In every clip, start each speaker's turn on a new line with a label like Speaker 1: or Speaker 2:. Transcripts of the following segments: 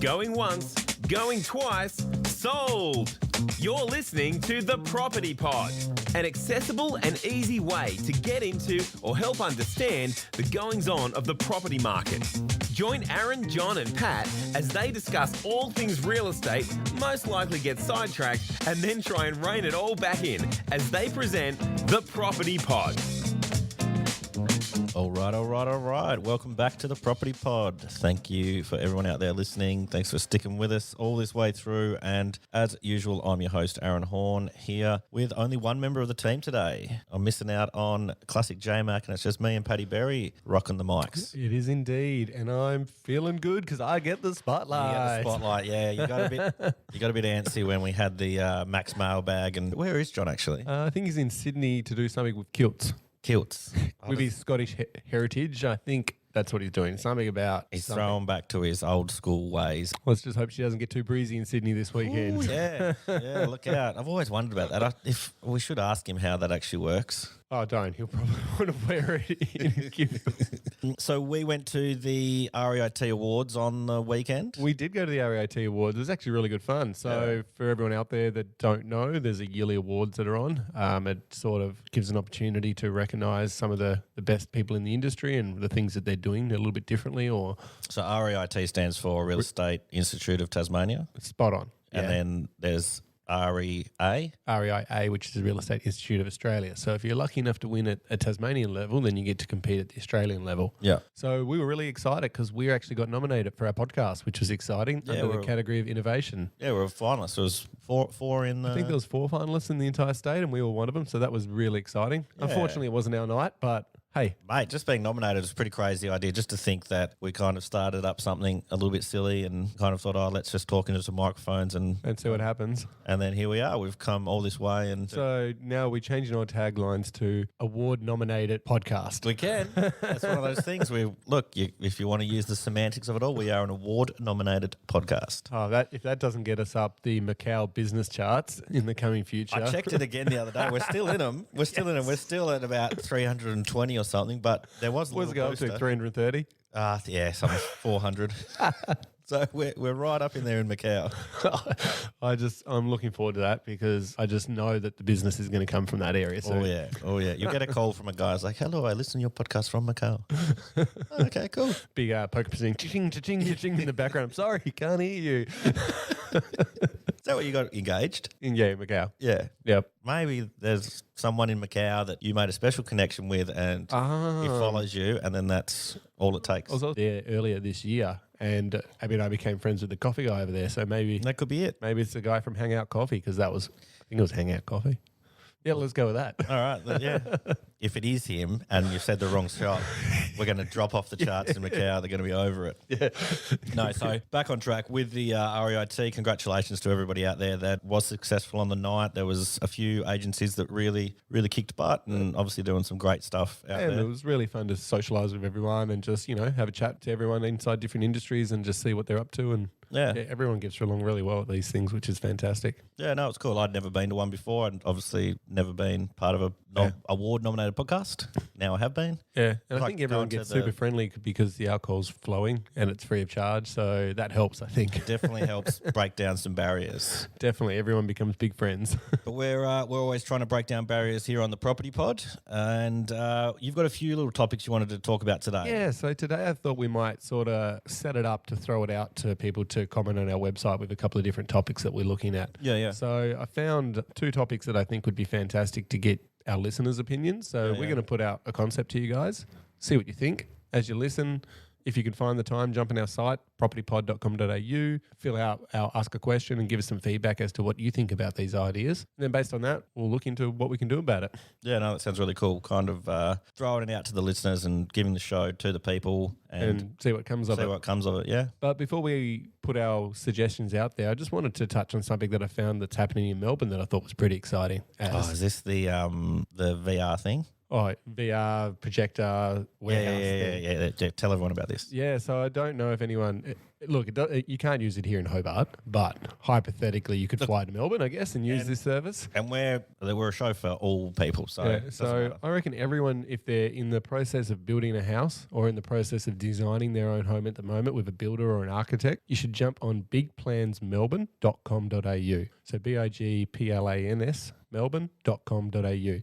Speaker 1: Going once, going twice, sold! You're listening to The Property Pod, an accessible and easy way to get into or help understand the goings-on of the property market. Join Aaron, John and Pat as they discuss all things real estate, most likely get sidetracked, and then try and rein it all back in as they present The Property Pod.
Speaker 2: All right. Welcome back to the Property Pod. Thank you for everyone out there listening. Thanks for sticking with us all this way through. And as usual, I'm your host, Aaron Horn, here with only one member of the team today. I'm missing out on classic J-Mac, and it's just me and Paddy Berry rocking the mics.
Speaker 3: It is indeed, and I'm feeling good because I get the spotlight.
Speaker 2: You get the spotlight, yeah. You got a bit antsy when we had the Max mailbag. And where is John actually?
Speaker 3: I think he's in Sydney to do something with kilts. With his Scottish heritage. I think that's what he's doing. Something about
Speaker 2: he's throwing back to his old school ways.
Speaker 3: Let's just hope she doesn't get too breezy in Sydney this weekend.
Speaker 2: Ooh, yeah, look out. I've always wondered about that. If we should ask him how that actually works.
Speaker 3: Oh, don't. He'll probably want to wear it in his gift.
Speaker 2: So we went to the REIT Awards on the weekend.
Speaker 3: We did go to the REIT Awards. It was actually really good fun. So for everyone out there that don't know, there's a yearly awards that are on. It sort of gives an opportunity to recognise some of the best people in the industry and the things that they're doing a little bit differently.
Speaker 2: So REIT stands for Real Estate Institute of Tasmania.
Speaker 3: Spot on.
Speaker 2: And then there's REA,
Speaker 3: which is the Real Estate Institute of Australia. So if you're lucky enough to win at a Tasmanian level, then you get to compete at the Australian level.
Speaker 2: Yeah.
Speaker 3: So we were really excited because we actually got nominated for our podcast, which was exciting, under the category of innovation.
Speaker 2: Yeah, we were finalists. There was four in the...
Speaker 3: I think there was 4 finalists in the entire state and we were one of them. So that was really exciting. Yeah. Unfortunately, it wasn't our night, but... Hey.
Speaker 2: Mate, just being nominated was a pretty crazy idea, just to think that we kind of started up something a little bit silly and kind of thought, let's just talk into some microphones and
Speaker 3: see what happens.
Speaker 2: And then here we are. We've come all this way. And
Speaker 3: so now we're changing our taglines to award-nominated podcast.
Speaker 2: We can. That's one of those things. If you want to use the semantics of it all, we are an award-nominated podcast.
Speaker 3: Oh, if that doesn't get us up the Macau business charts in the coming future.
Speaker 2: I checked it again the other day. We're still in them. We're still at about 320 or something, but there was a little
Speaker 3: go up to 330?
Speaker 2: Something 400. So we're right up in there in Macau.
Speaker 3: I'm looking forward to that because I just know that the business is going to come from that area. So.
Speaker 2: Oh yeah. You get a call from a guy who's like, "Hello, I listen to your podcast from Macau." Okay, cool.
Speaker 3: Big poker pressing, ching, ching, ching in the background. I'm sorry, can't hear you.
Speaker 2: Is that what you got engaged?
Speaker 3: In Macau.
Speaker 2: Yeah.
Speaker 3: Yep.
Speaker 2: Maybe there's someone in Macau that you made a special connection with and he follows you, and then that's all it takes.
Speaker 3: I was there earlier this year and Abby and I became friends with the coffee guy over there. So maybe
Speaker 2: that could be it.
Speaker 3: Maybe it's the guy from Hangout Coffee because I think it was Hangout Coffee. Yeah, let's go with that.
Speaker 2: All right, yeah. If it is him and you said the wrong shot, we're going to drop off the charts in Macau. They're going to be over it.
Speaker 3: Yeah.
Speaker 2: No, so back on track with the REIT. Congratulations to everybody out there that was successful on the night. There was a few agencies that really, really kicked butt and obviously doing some great stuff out there.
Speaker 3: And it was really fun to socialise with everyone and just, have a chat to everyone inside different industries and just see what they're up to. And everyone gets along really well at these things, which is fantastic.
Speaker 2: Yeah, no, it's cool. I'd never been to one before and obviously never been part of a award-nominated podcast. Now I have been.
Speaker 3: Yeah, and I think everyone gets super friendly because the alcohol's flowing and it's free of charge, so that helps, I think.
Speaker 2: It definitely helps break down some barriers.
Speaker 3: Definitely, everyone becomes big friends.
Speaker 2: But we're always trying to break down barriers here on the Property Pod, and you've got a few little topics you wanted to talk about today.
Speaker 3: Yeah, so today I thought we might sort of set it up to throw it out to people to comment on our website with a couple of different topics that we're looking at.
Speaker 2: Yeah.
Speaker 3: So I found 2 topics that I think would be fantastic to get our listeners' opinions. So we're going to put out a concept to you guys, see what you think as you listen. If you can find the time, jump on our site, propertypod.com.au, fill out our Ask a Question and give us some feedback as to what you think about these ideas. And then based on that, we'll look into what we can do about it.
Speaker 2: Yeah, no, that sounds really cool. Kind of throwing it out to the listeners and giving the show to the people and
Speaker 3: see what comes of it.
Speaker 2: Yeah.
Speaker 3: But before we put our suggestions out there, I just wanted to touch on something that I found that's happening in Melbourne that I thought was pretty exciting.
Speaker 2: Is this the VR thing?
Speaker 3: VR projector warehouse thing.
Speaker 2: Yeah. Tell everyone about this.
Speaker 3: Yeah, so I don't know if anyone... Look, you can't use it here in Hobart, but hypothetically you could fly to Melbourne, I guess, and use this service.
Speaker 2: And we're a show for all people, so
Speaker 3: Yeah, so I reckon everyone, if they're in the process of building a house or in the process of designing their own home at the moment with a builder or an architect, you should jump on bigplansmelbourne.com.au. So BIGPLANS melbourne.com.au.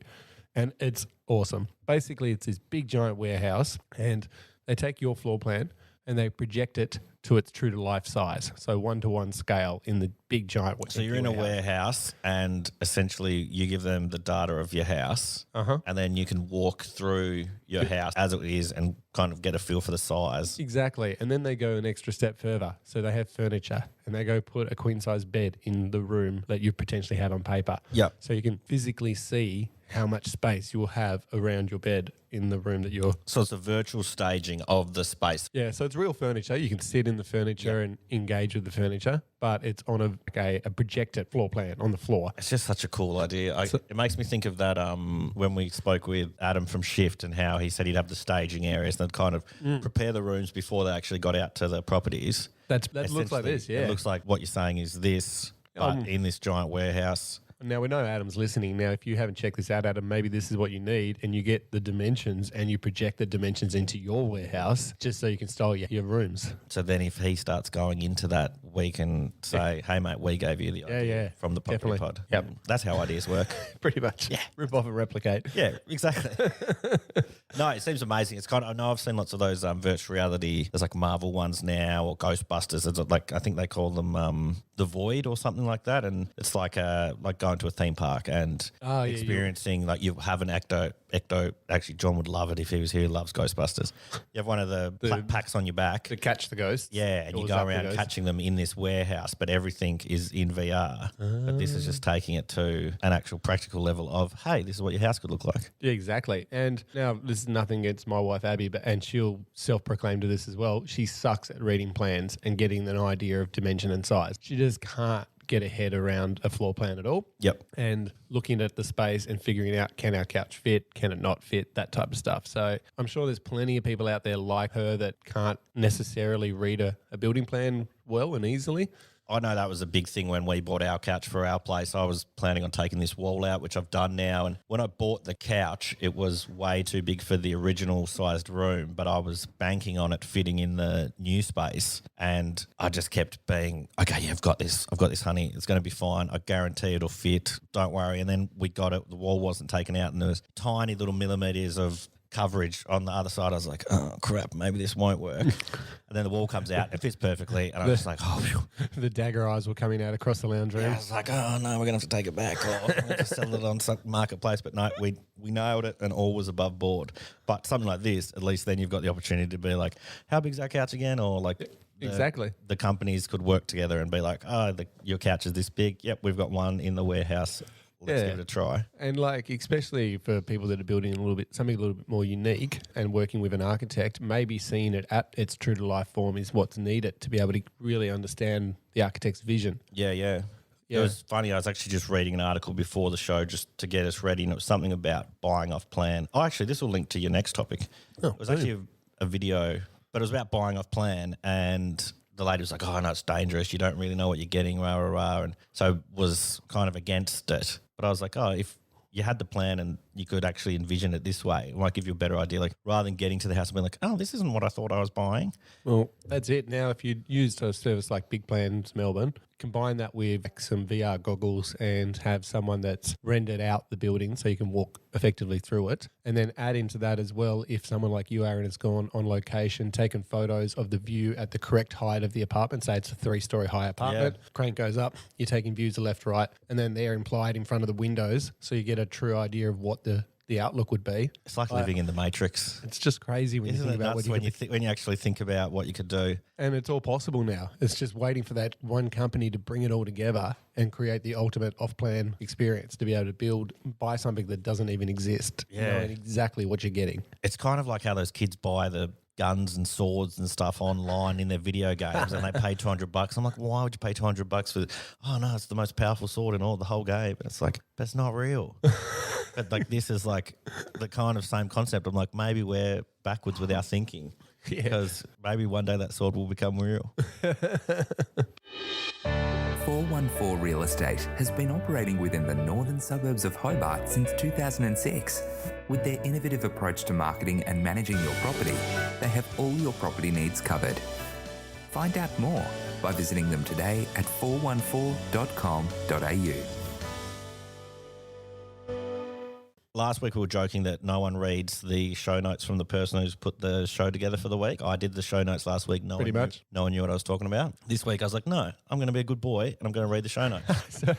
Speaker 3: And it's awesome. Basically, it's this big giant warehouse, and they take your floor plan and they project it to its true to life size. So 1-to-1 scale in the big giant warehouse.
Speaker 2: So you're in a warehouse and essentially you give them the data of your house and then you can walk through your house as it is and kind of get a feel for the size.
Speaker 3: Exactly. And then they go an extra step further. So they have furniture and they go put a queen size bed in the room that you potentially had on paper.
Speaker 2: Yep.
Speaker 3: So you can physically see how much space you will have around your bed in the room that you're...
Speaker 2: So it's a virtual staging of the space.
Speaker 3: Yeah, so it's real furniture. You can sit in the furniture and engage with the furniture, but it's on a projected floor plan on the floor.
Speaker 2: It's just such a cool idea. It makes me think of that when we spoke with Adam from Shift and how he said he'd have the staging areas and they'd kind of prepare the rooms before they actually got out to the properties.
Speaker 3: That looks like this, yeah.
Speaker 2: It looks like what you're saying is this, but in this giant warehouse.
Speaker 3: Now, we know Adam's listening. Now, if you haven't checked this out, Adam, maybe this is what you need, and you get the dimensions and you project the dimensions into your warehouse just so you can style your rooms.
Speaker 2: So then if he starts going into that, we can say, hey, mate, we gave you the idea from the property pod.
Speaker 3: Yep.
Speaker 2: That's how ideas work.
Speaker 3: Pretty much. Yeah. Rip off and replicate.
Speaker 2: Yeah, exactly. No, it seems amazing. It's kind of, I know I've seen lots of those virtual reality. There's like Marvel ones now or Ghostbusters. It's like, I think they call them The Void or something like that. And it's like going to a theme park and experiencing, like you have an ecto. Actually, John would love it if he was here. He loves Ghostbusters. You have one of the packs on your back.
Speaker 3: To catch the ghosts.
Speaker 2: Yeah, and you go around catching them in this warehouse, but everything is in VR. But this is just taking it to an actual practical level of, hey, this is what your house could look like.
Speaker 3: Yeah, exactly. And now this is nothing against my wife, Abby, and she'll self-proclaim to this as well. She sucks at reading plans and getting an idea of dimension and size. She just can't get a head around a floor plan at all.
Speaker 2: Yep.
Speaker 3: And looking at the space and figuring out, can our couch fit? Can it not fit? That type of stuff. So I'm sure there's plenty of people out there like her that can't necessarily read a building plan well and easily.
Speaker 2: I know that was a big thing when we bought our couch for our place. I was planning on taking this wall out, which I've done now. And when I bought the couch, it was way too big for the original sized room, but I was banking on it fitting in the new space. And I just kept being, okay, yeah, I've got this, honey. It's going to be fine. I guarantee it'll fit. Don't worry. And then we got it. The wall wasn't taken out and there was tiny little millimeters of coverage on the other side. I was like, oh crap, maybe this won't work. And then the wall comes out, it fits perfectly, and I was just like, oh phew.
Speaker 3: The dagger eyes were coming out across the lounge room.
Speaker 2: Yeah, I was like, oh no, we're gonna have to take it back, or we'll have to sell it on some marketplace. But no, we nailed it and all was above board. But something like this, at least then you've got the opportunity to be like, how big's our couch again? Or like
Speaker 3: exactly.
Speaker 2: The companies could work together and be like, oh, your couch is this big. Yep, we've got one in the warehouse. Let's give it a try.
Speaker 3: And like, especially for people that are building something a little bit more unique and working with an architect, maybe seeing it at its true to life form is what's needed to be able to really understand the architect's vision.
Speaker 2: Yeah. It was funny. I was actually just reading an article before the show just to get us ready, and it was something about buying off plan. Oh, actually, this will link to your next topic. It was actually a video, but it was about buying off plan, and the lady was like, oh, no, it's dangerous. You don't really know what you're getting, rah, rah, rah. And so was kind of against it. But I was like, oh, if you had the plan and you could actually envision it this way, it might give you a better idea. Like, rather than getting to the house and being like, oh, this isn't what I thought I was buying.
Speaker 3: Well, that's it. Now, if you used a service like Big Plans Melbourne, combine that with some VR goggles and have someone that's rendered out the building so you can walk effectively through it. And then add into that as well, if someone like you, Aaron, has gone on location, taken photos of the view at the correct height of the apartment, say it's a 3-story high apartment, crank goes up, you're taking views of left, right, and then they're implied in front of the windows so you get a true idea of what the outlook would be.
Speaker 2: It's like living in the Matrix.
Speaker 3: It's just crazy when you think about
Speaker 2: when you actually think about what you could do.
Speaker 3: And it's all possible now. It's just waiting for that one company to bring it all together and create the ultimate off-plan experience to be able to buy something that doesn't even exist, knowing exactly what you're getting.
Speaker 2: It's kind of like how those kids buy the guns and swords and stuff online in their video games and they pay $200. I'm like, why would you pay $200 for oh no, it's the most powerful sword in all the whole game? And it's like, that's not real. But like this is like the kind of same concept. I'm like, maybe we're backwards with our thinking.
Speaker 3: Yeah.
Speaker 2: Because maybe one day that sword will become real.
Speaker 4: 414 Real Estate has been operating within the northern suburbs of Hobart since 2006. With their innovative approach to marketing and managing your property, they have all your property needs covered. Find out more by visiting them today at 414.com.au.
Speaker 2: Last week we were joking that no one reads the show notes from the person who's put the show together for the week. I did the show notes last week. No one knew what I was talking about. This week I was like, no, I'm going to be a good boy and I'm going to read the show notes.
Speaker 3: So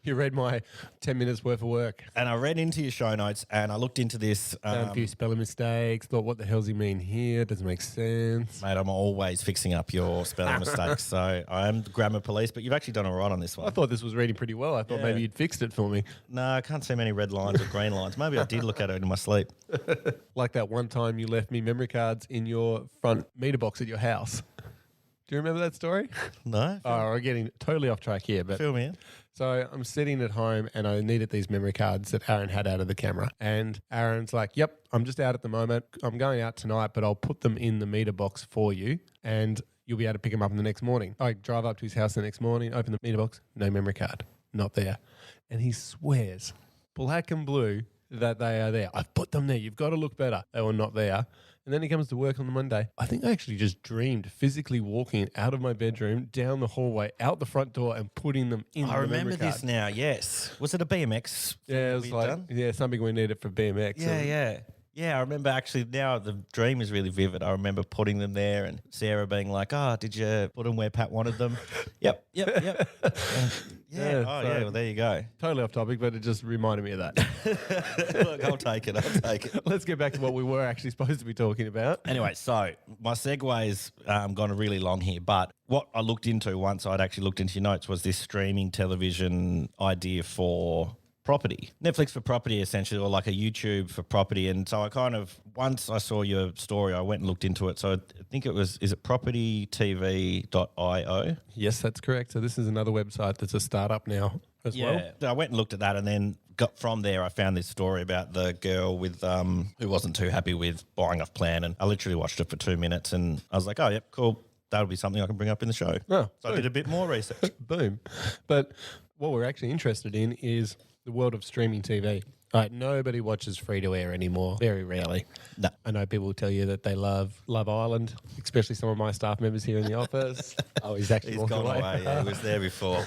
Speaker 3: you read my 10 minutes worth of work.
Speaker 2: And I read into your show notes and I looked into this.
Speaker 3: Found a few spelling mistakes. Thought, what the hell's he mean here? Doesn't make sense.
Speaker 2: Mate, I'm always fixing up your spelling mistakes. So I am the grammar police, but you've actually done all right on this one.
Speaker 3: I thought this was reading pretty well. I thought maybe you'd fixed it for me.
Speaker 2: No, I can't see many red lines or green lines. Maybe I did look at it in my sleep.
Speaker 3: Like that one time you left me memory cards in your front meter box at your house. Do you remember that story?
Speaker 2: No.
Speaker 3: Oh, we're getting totally off track here. But
Speaker 2: Fill me in.
Speaker 3: So I'm sitting at home and I needed these memory cards that Aaron had out of the camera. And Aaron's like, yep, I'm just out at the moment. I'm going out tonight, but I'll put them in the meter box for you and you'll be able to pick them up in the next morning. I drive up to his house the next morning, open the meter box, no memory card, not there. And he swears, black and blue, that they are there. I've put them there. You've got to look better. They were not there. And then he comes to work on the Monday. I think I actually just dreamed physically walking out of my bedroom, down the hallway, out the front door and putting them in
Speaker 2: I
Speaker 3: the
Speaker 2: remember
Speaker 3: memory
Speaker 2: this
Speaker 3: card.
Speaker 2: now, yes. Was it a BMX?
Speaker 3: Yeah, it was like, something we needed for BMX.
Speaker 2: Yeah. Yeah, I remember actually now the dream is really vivid. I remember putting them there and Sarah being like, oh, did you put them where Pat wanted them? Yep. Well, there you go.
Speaker 3: Totally off topic, but it just reminded me of that.
Speaker 2: Look, I'll take it.
Speaker 3: Let's get back to what we were actually supposed to be talking about.
Speaker 2: Anyway, so my segue's gone really long here, but what I looked into once I'd actually looked into your notes was this streaming television idea for property. Netflix for property, essentially, or like a YouTube for property. And so I kind of, once I saw your story, I went and looked into it. So I think it was, is it propertytv.io?
Speaker 3: Yes, that's correct. So this is another website that's a startup now as well.
Speaker 2: I went and looked at that and then got from there, I found this story about the girl with who wasn't too happy with buying off plan. And I literally watched it for 2 minutes and I was like, oh, yep, cool. That'll be something I can bring up in the show.
Speaker 3: Oh,
Speaker 2: so I did a bit more research.
Speaker 3: Boom. But what we're actually interested in is the world of streaming TV. Right, nobody watches free-to-air anymore, very rarely.
Speaker 2: No.
Speaker 3: I know people will tell you that they love Love Island, especially some of my staff members here in the office. Oh, he's
Speaker 2: He's gone away. Yeah, he was there before.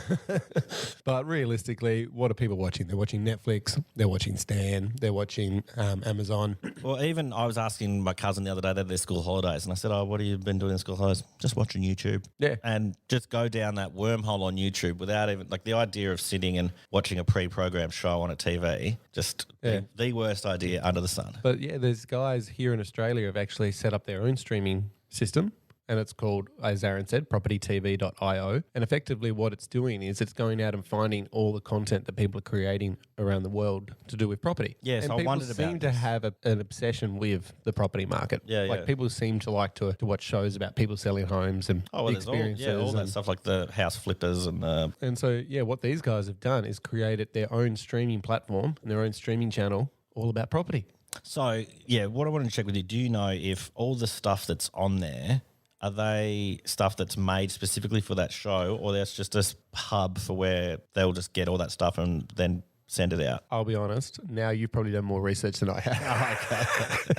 Speaker 3: But realistically, what are people watching? They're watching Netflix, they're watching Stan, they're watching Amazon.
Speaker 2: Well, even I was asking my cousin the other day, they had their school holidays, and I said, oh, what have you been doing in school holidays? Just watching YouTube.
Speaker 3: Yeah.
Speaker 2: And just go down that wormhole on YouTube without even, like the idea of sitting and watching a pre-programmed show on a TV, just the worst idea under the sun.
Speaker 3: But yeah, there's guys here in Australia who have actually set up their own streaming system. And it's called, as Aaron said, propertytv.io. And effectively what it's doing is it's going out and finding all the content that people are creating around the world to do with property.
Speaker 2: Yes,
Speaker 3: and
Speaker 2: I
Speaker 3: people
Speaker 2: wondered about
Speaker 3: seem to have an obsession with the property market. Like people seem to like to watch shows about people selling homes and the experiences.
Speaker 2: All that stuff like the house flippers and
Speaker 3: And so, what these guys have done is created their own streaming platform and their own streaming channel all about property.
Speaker 2: So, what I wanted to check with you, do you know if all the stuff that's on there, are they stuff that's made specifically for that show, or that's just a hub for where they'll just get all that stuff and then send it out?
Speaker 3: I'll be honest. Now you've probably done more research than I have.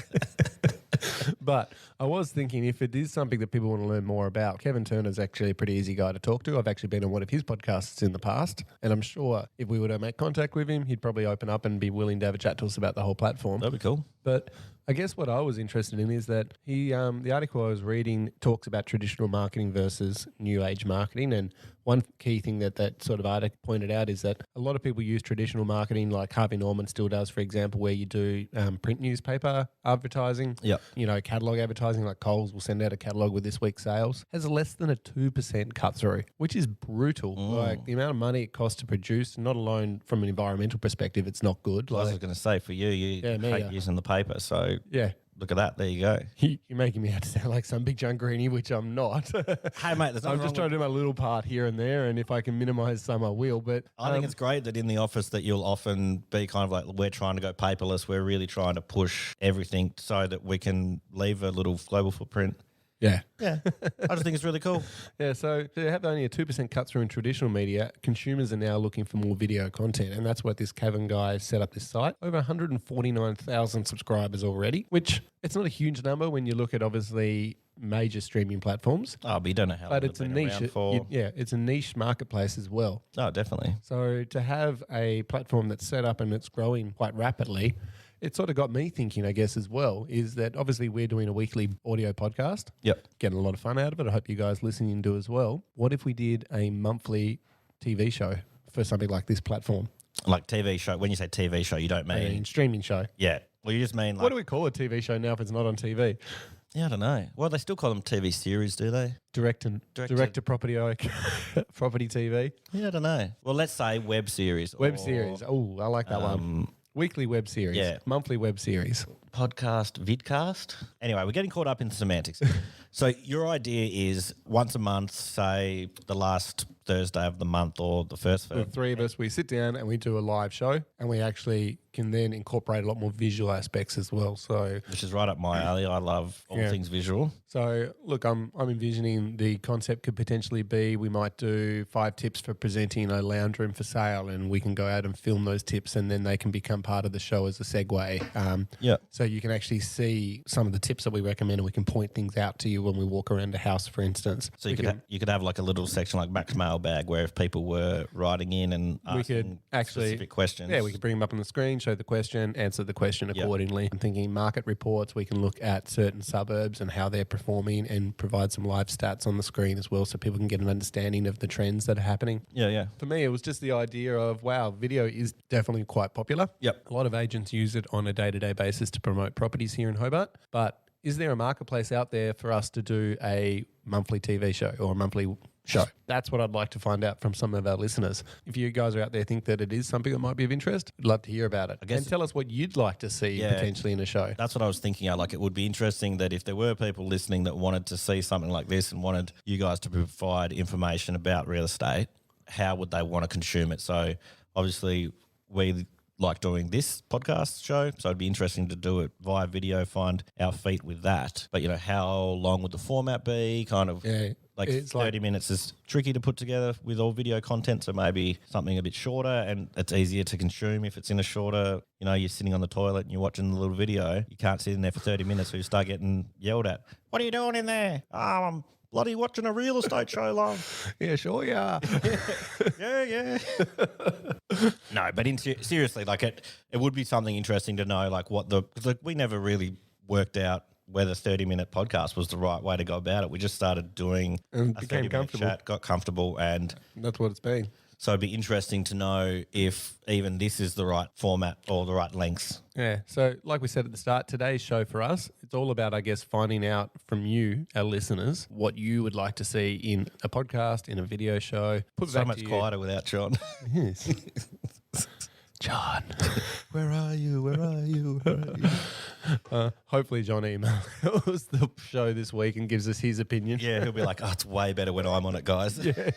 Speaker 3: But I was thinking if it is something that people want to learn more about, Kevin Turner's actually a pretty easy guy to talk to. I've actually been on one of his podcasts in the past, and I'm sure if we were to make contact with him, he'd probably open up and be willing to have a chat to us about the whole platform.
Speaker 2: That'd be cool.
Speaker 3: But I guess what I was interested in is that he, the article I was reading talks about traditional marketing versus new age marketing. And one key thing that sort of article pointed out is that a lot of people use traditional marketing like Harvey Norman still does, for example, where you do print newspaper advertising.
Speaker 2: Yep.
Speaker 3: Catalog advertising like Coles will send out a catalog with this week's sales. Has less than a 2% cut through, which is brutal. Like the amount of money it costs to produce, not alone from an environmental perspective, it's not good.
Speaker 2: I was going to say, for you hate using the paper, so...
Speaker 3: Yeah.
Speaker 2: look at that. There you go.
Speaker 3: You're making me out to sound like some big John Greenie, which I'm not.
Speaker 2: Hey, mate, there's
Speaker 3: I'm just trying to do my little part here and there, and if I can minimise some, I will. But
Speaker 2: I think it's great that in the office that you'll often be kind of like, we're trying to go paperless. We're really trying to push everything so that we can leave a little global footprint.
Speaker 3: yeah.
Speaker 2: Yeah, I just think it's really cool.
Speaker 3: Yeah, so to have only a 2% cut through in traditional media, consumers are now looking for more video content, and that's what this Kevin guy set up this site. Over 149,000 subscribers already, which it's not a huge number when you look at obviously major streaming platforms.
Speaker 2: Oh, but you don't know how long
Speaker 3: But it's a
Speaker 2: they've been
Speaker 3: niche.
Speaker 2: around for.
Speaker 3: It's a niche marketplace as well.
Speaker 2: Oh, definitely.
Speaker 3: So to have a platform that's set up and it's growing quite rapidly, it sort of got me thinking, I guess, as well, is that obviously we're doing a weekly audio podcast.
Speaker 2: Yep.
Speaker 3: Getting a lot of fun out of it. I hope you guys listening do as well. What if we did a monthly TV show for something like this platform?
Speaker 2: Like TV show. When you say TV show, you don't
Speaker 3: I
Speaker 2: mean...
Speaker 3: mean, streaming show.
Speaker 2: Yeah. Well, you just mean like...
Speaker 3: What do we call a TV show now if it's not on TV?
Speaker 2: Yeah, I don't know. Well, they still call them TV series, do they?
Speaker 3: Direct to property property TV.
Speaker 2: Yeah, I don't know. Well, let's say web series.
Speaker 3: Web
Speaker 2: or
Speaker 3: series. Oh, I like that one. Weekly web series.
Speaker 2: Yeah.
Speaker 3: Monthly web series.
Speaker 2: Podcast, vidcast. Anyway, we're getting caught up in semantics. So your idea is once a month, say the last Thursday of the month or the first
Speaker 3: The
Speaker 2: Thursday.
Speaker 3: three of us, we sit down and we do a live show, and we actually can then incorporate a lot more visual aspects as well. So,
Speaker 2: Which is right up my alley. I love all
Speaker 3: Yeah.
Speaker 2: things visual.
Speaker 3: look, I'm envisioning the concept could potentially be we might do 5 tips for presenting a lounge room for sale, and we can go out and film those tips, and then they can become part of the show as a segue.
Speaker 2: Yeah.
Speaker 3: So you can actually see some of the tips that we recommend, and we can point things out to you when we walk around the house, for instance.
Speaker 2: So you could have like a little section like Max Mailbag where if people were writing in and
Speaker 3: we
Speaker 2: asking
Speaker 3: could actually
Speaker 2: specific questions.
Speaker 3: Yeah, we could bring them up on the screen, show the question, answer the question accordingly. I'm thinking market reports, we can look at certain suburbs and how they're performing and provide some live stats on the screen as well so people can get an understanding of the trends that are happening.
Speaker 2: Yeah.
Speaker 3: For me, it was just the idea of, wow, video is definitely quite popular.
Speaker 2: Yep.
Speaker 3: A lot of agents use it on a day-to-day basis to promote properties here in Hobart, but is there a marketplace out there for us to do a monthly TV show or a monthly show? That's what I'd like to find out from some of our listeners. If you guys are out there think that it is something that might be of interest, I'd love to hear about it.
Speaker 2: guess-
Speaker 3: And tell us what you'd like to see potentially in a show.
Speaker 2: That's what I was thinking. Like, it would be interesting that if there were people listening that wanted to see something like this and wanted you guys to provide information about real estate, how would they want to consume it? So obviously we like doing this podcast show, so it'd be interesting to do it via video, find our feet with that. But, how long would the format be? Kind of like
Speaker 3: it's
Speaker 2: 30 minutes is tricky to put together with all video content, so maybe something a bit shorter, and it's easier to consume if it's in a shorter, you're sitting on the toilet and you're watching the little video. You can't sit in there for 30 minutes or you start getting yelled at. What are you doing in there? Oh, I'm bloody watching a real estate show, love.
Speaker 3: Yeah, sure you are.
Speaker 2: Yeah. No, but seriously, like it would be something interesting to know, like because we never really worked out whether 30-minute podcast was the right way to go about it. We just started doing
Speaker 3: And
Speaker 2: a
Speaker 3: became
Speaker 2: 30-minute
Speaker 3: comfortable.
Speaker 2: chat, got comfortable, and
Speaker 3: That's what it's been.
Speaker 2: so it'd be interesting to know if even this is the right format or the right lengths.
Speaker 3: Yeah. So, like we said at the start, today's show for us, it's all about, I guess, finding out from you, our listeners, what you would like to see in a podcast, in a video show. Put it
Speaker 2: So
Speaker 3: back
Speaker 2: much
Speaker 3: to you.
Speaker 2: quieter without John.
Speaker 3: Yes. John, where are you? Where are you? Where are you? Hopefully, John emails the show this week and gives us his opinion.
Speaker 2: Yeah, he'll be like, oh, it's way better when I'm on it, guys.
Speaker 3: Yeah.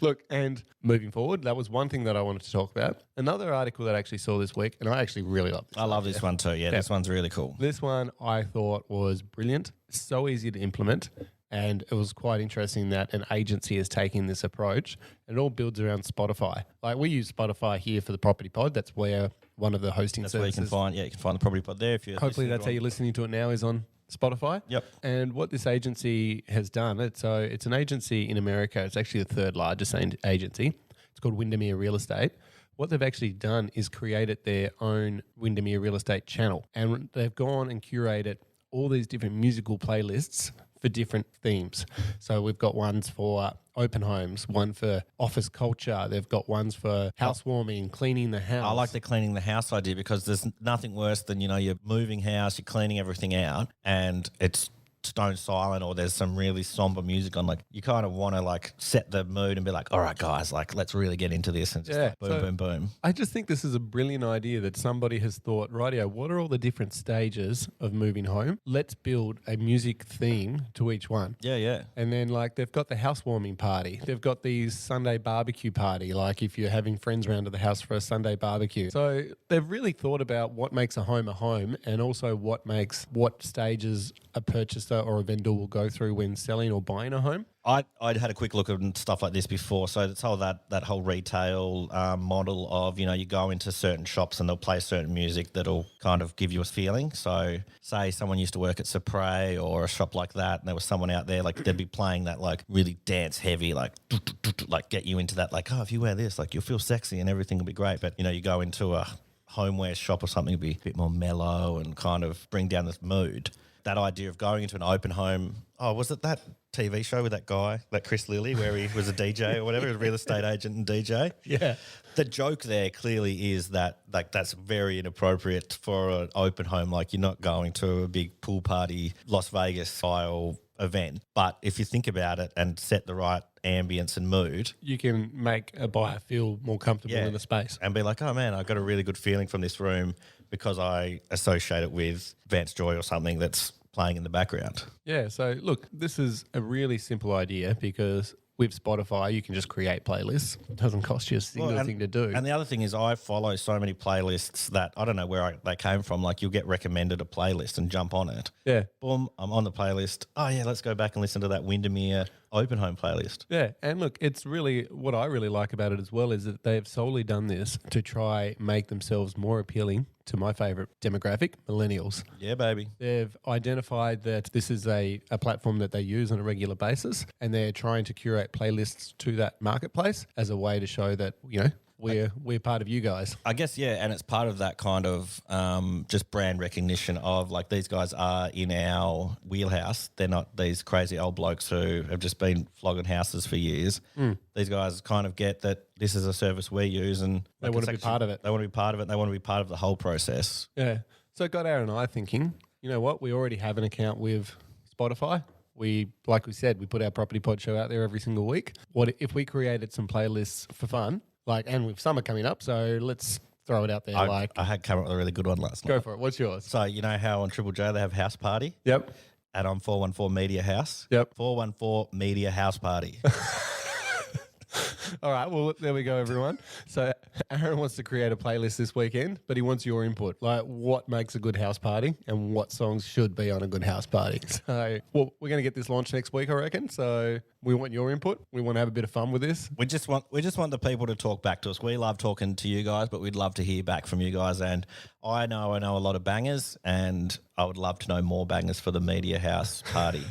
Speaker 3: Look, and moving forward, that was one thing that I wanted to talk about. Another article that I actually saw this week, and I actually really love this.
Speaker 2: I love this one too. Yeah, this one's really cool.
Speaker 3: This one I thought was brilliant, so easy to implement, and it was quite interesting that an agency is taking this approach. And it all builds around Spotify. Like, we use Spotify here for the Property Pod. That's where one of the hosting
Speaker 2: That's where you
Speaker 3: services.
Speaker 2: can find the Property Pod there. If you're
Speaker 3: Hopefully
Speaker 2: listening
Speaker 3: that's
Speaker 2: to
Speaker 3: how
Speaker 2: it.
Speaker 3: you're listening to it now, is on Spotify.
Speaker 2: Yep.
Speaker 3: And what this agency has done, it's an agency in America. It's actually the third largest agency. It's called Windermere Real Estate. What they've actually done is created their own Windermere Real Estate channel. And they've gone and curated all these different musical playlists for different themes. So we've got ones for open homes, one for office culture. They've got ones for housewarming, cleaning the house.
Speaker 2: I like the cleaning the house idea because there's nothing worse than, you're moving house, you're cleaning everything out, and it's stone silent or there's some really somber music on, like you kind of want to like set the mood and be like, all right, guys, like let's really get into this and just like, boom,
Speaker 3: so
Speaker 2: boom, boom.
Speaker 3: I just think this is a brilliant idea that somebody has thought, rightio, what are all the different stages of moving home? Let's build a music theme to each one.
Speaker 2: Yeah, yeah.
Speaker 3: And then like they've got the housewarming party. They've got the Sunday barbecue party, like if you're having friends around to the house for a Sunday barbecue. So they've really thought about what makes a home and also what stages a purchaser or a vendor will go through when selling or buying a home.
Speaker 2: I'd had a quick look at stuff like this before. So it's all that whole retail model of, you go into certain shops and they'll play certain music that'll kind of give you a feeling. So say someone used to work at Supre or a shop like that and there was someone out there, like they'd be playing that like really dance heavy, like get you into that, like, oh, if you wear this, like you'll feel sexy and everything will be great. But, you go into a homeware shop or something, it'll be a bit more mellow and kind of bring down this mood. That idea of going into an open home, was it that TV show with that guy, that Chris Lilly, where he was a DJ or whatever, a real estate agent and DJ?
Speaker 3: Yeah.
Speaker 2: The joke there clearly is that like that's very inappropriate for an open home. Like you're not going to a big pool party, Las Vegas style event. But if you think about it and set the right ambience and mood,
Speaker 3: you can make a buyer feel more comfortable in the space.
Speaker 2: And be like, oh man, I got a really good feeling from this room because I associate it with Vance Joy or something that's playing in the background.
Speaker 3: Yeah, so look, this is a really simple idea because with Spotify, you can just create playlists. It doesn't cost you a single thing to do.
Speaker 2: And the other thing is I follow so many playlists that I don't know where they came from. Like you'll get recommended a playlist and jump on it.
Speaker 3: Yeah.
Speaker 2: Boom, I'm on the playlist. Oh, yeah, let's go back and listen to that Windermere open home playlist.
Speaker 3: Yeah, and look, it's really, what I really like about it as well is that they've solely done this to try make themselves more appealing to my favourite demographic, millennials.
Speaker 2: Yeah, baby.
Speaker 3: They've identified that this is a platform that they use on a regular basis and they're trying to curate playlists to that marketplace as a way to show that, we're part of you guys.
Speaker 2: I guess, yeah, and it's part of that kind of just brand recognition of like these guys are in our wheelhouse. They're not these crazy old blokes who have just been flogging houses for years. These guys kind of get that this is a service we use and
Speaker 3: they want to be part of it.
Speaker 2: They want to be part of it. They want to be part of the whole process.
Speaker 3: Yeah. So it got Aaron and I thinking, you know what? We already have an account with Spotify. Like we said, we put our Property Pod show out there every single week. What if we created some playlists for fun? And with summer coming up, so let's throw it out there.
Speaker 2: I had come up with a really good one last night.
Speaker 3: Go for it. What's yours?
Speaker 2: So you know how on Triple J they have house party?
Speaker 3: Yep.
Speaker 2: And on 414 Media House?
Speaker 3: Yep.
Speaker 2: 414 Media House Party.
Speaker 3: All right, well, there we go, everyone. So Aaron wants to create a playlist this weekend, but he wants your input. Like, what makes a good house party and what songs should be on a good house party? So, we're going to get this launched next week, I reckon. So we want your input. We want to have a bit of fun with this.
Speaker 2: We just want the people to talk back to us. We love talking to you guys, but we'd love to hear back from you guys. And I know a lot of bangers, and I would love to know more bangers for the Media House Party.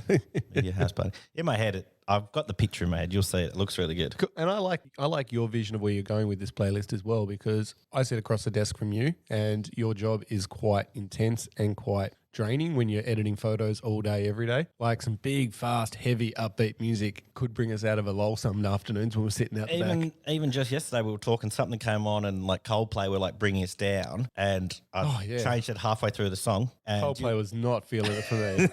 Speaker 2: Media House Party. In my head, I've got the picture in my head. You'll see it. It looks really good.
Speaker 3: And I like your vision of where you're going with this playlist as well, because I sit across the desk from you and your job is quite intense and quite draining when you're editing photos all day, every day. Like some big, fast, heavy, upbeat music could bring us out of a lull some afternoons when we're sitting out the back.
Speaker 2: Even just yesterday we were talking, something came on and like Coldplay were like bringing us down and I changed it halfway through the song. And
Speaker 3: Coldplay was not feeling it for me.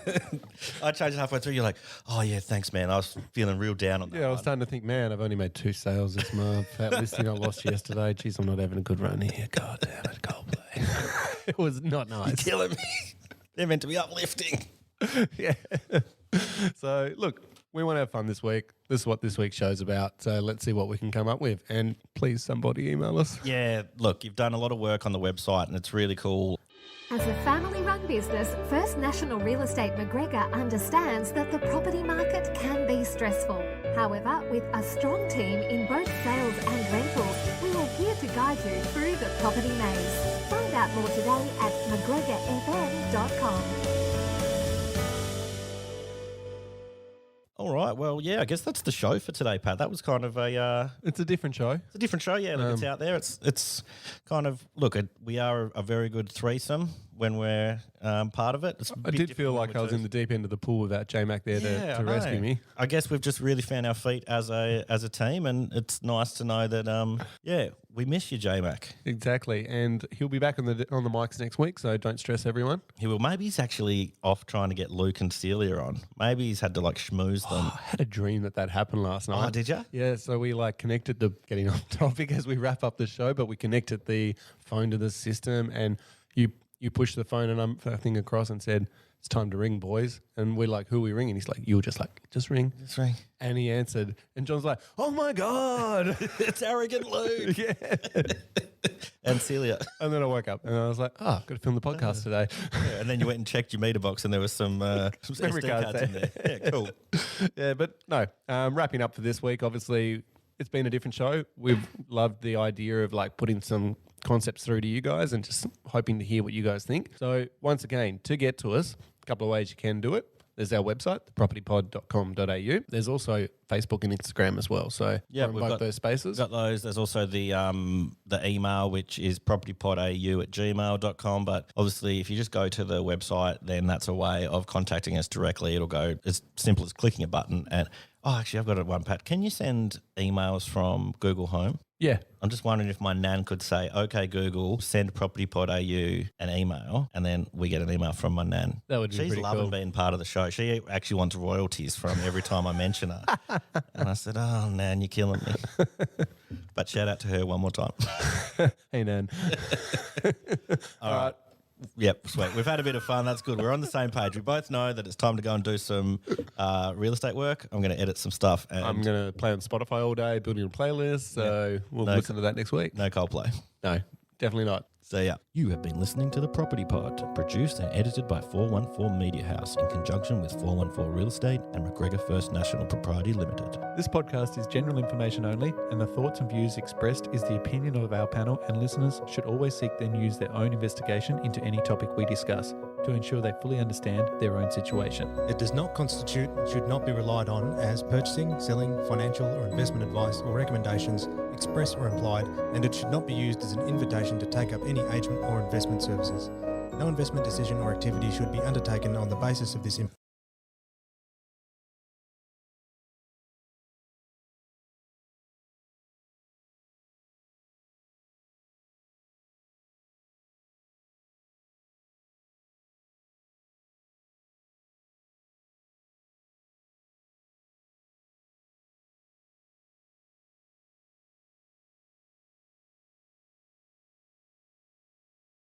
Speaker 2: I changed it halfway through. You're like, oh yeah, thanks man. I was feeling real down on that.
Speaker 3: Yeah, I was starting to think, man, I've only made 2 sales this month. That listing I lost yesterday. Geez, I'm not having a good run here. God damn it, Coldplay. It was not nice.
Speaker 2: You're killing me. They're meant to be uplifting.
Speaker 3: Yeah. So, look, we want to have fun this week. This is what this week's show's about. So let's see what we can come up with. And please, somebody email us.
Speaker 2: Yeah, look, you've done a lot of work on the website and it's really cool.
Speaker 5: As a family-run business, First National Real Estate McGregor understands that the property market can be stressful. However, with a strong team in both sales and rentals, we are here to guide you through the property maze. Find out more today at mcgregorfm.com.
Speaker 2: All right. Well, yeah, I guess that's the show for today, Pat. That was kind of a...
Speaker 3: It's a different show.
Speaker 2: It's a different show, yeah. Look, it's out there. It's kind of... Look, we are a very good threesome when we're part of it.
Speaker 3: I did feel like I was in the deep end of the pool without J-Mac there to rescue me.
Speaker 2: I guess we've just really found our feet as a team, and it's nice to know that, We miss you, J-Mac.
Speaker 3: Exactly. And he'll be back on the mics next week, so don't stress everyone.
Speaker 2: He will. Maybe he's actually off trying to get Luke and Celia on. Maybe he's had to like schmooze them.
Speaker 3: I had a dream that happened last night.
Speaker 2: Oh, did you?
Speaker 3: Yeah, so we like connected the getting on topic as we wrap up the show, but we connected the phone to the system, and you pushed the phone and thing across and said, "It's time to ring, boys." And we're like, "Who are we ringing?" He's like, "You were just like, just ring."
Speaker 2: Just ring.
Speaker 3: And he answered, and John's like, "Oh my God."
Speaker 2: It's arrogant Luke.
Speaker 3: Yeah.
Speaker 2: And Celia.
Speaker 3: And then I woke up and I was like, "Oh, I've got to film the podcast today."
Speaker 2: Yeah, and then you went and checked your meter box and there was some
Speaker 3: Memory
Speaker 2: SD
Speaker 3: cards
Speaker 2: cards in there. Yeah, cool.
Speaker 3: Yeah, but no, wrapping up for this week, obviously it's been a different show. We've loved the idea of like putting some concepts through to you guys and just hoping to hear what you guys think. So once again, to get to us, a couple of ways you can do it. There's our website, thepropertypod.com.au. There's also Facebook and Instagram as well. So
Speaker 2: Yeah,
Speaker 3: we've
Speaker 2: we've
Speaker 3: both
Speaker 2: got
Speaker 3: those spaces.
Speaker 2: Got those. There's also the email, which is propertypodau@gmail.com. But obviously, if you just go to the website, then that's a way of contacting us directly. It'll go as simple as clicking a button. And actually, I've got it one, Pat. Can you send emails from Google Home?
Speaker 3: Yeah.
Speaker 2: I'm just wondering if my nan could say, "Okay, Google, send PropertyPodAU an email," and then we get an email from my nan.
Speaker 3: That would be
Speaker 2: She's
Speaker 3: pretty
Speaker 2: loving
Speaker 3: cool.
Speaker 2: being part of the show. She actually wants royalties from every time I mention her. And I said, "Oh, nan, you're killing me." But shout out to her one more time.
Speaker 3: Hey, Nan.
Speaker 2: All right. Yep, sweet. We've had a bit of fun. That's good. We're on the same page. We both know that it's time to go and do some real estate work. I'm going to edit some stuff. And
Speaker 3: I'm going to play on Spotify all day, building a playlist. So we'll listen to that next week.
Speaker 2: no Coldplay.
Speaker 3: No, definitely not.
Speaker 2: See ya. You have been listening to The Property Pod, produced and edited by 414 Media House in conjunction with 414 Real Estate and McGregor First National Propriety Limited.
Speaker 6: This podcast is general information only, and the thoughts and views expressed is the opinion of our panel, and listeners should always seek and use their own investigation into any topic we discuss to ensure they fully understand their own situation.
Speaker 7: It does not constitute and should not be relied on as purchasing, selling, financial or investment advice or recommendations, express or implied, and it should not be used as an invitation to take up any agent or investment services. No investment decision or activity should be undertaken on the basis of this information.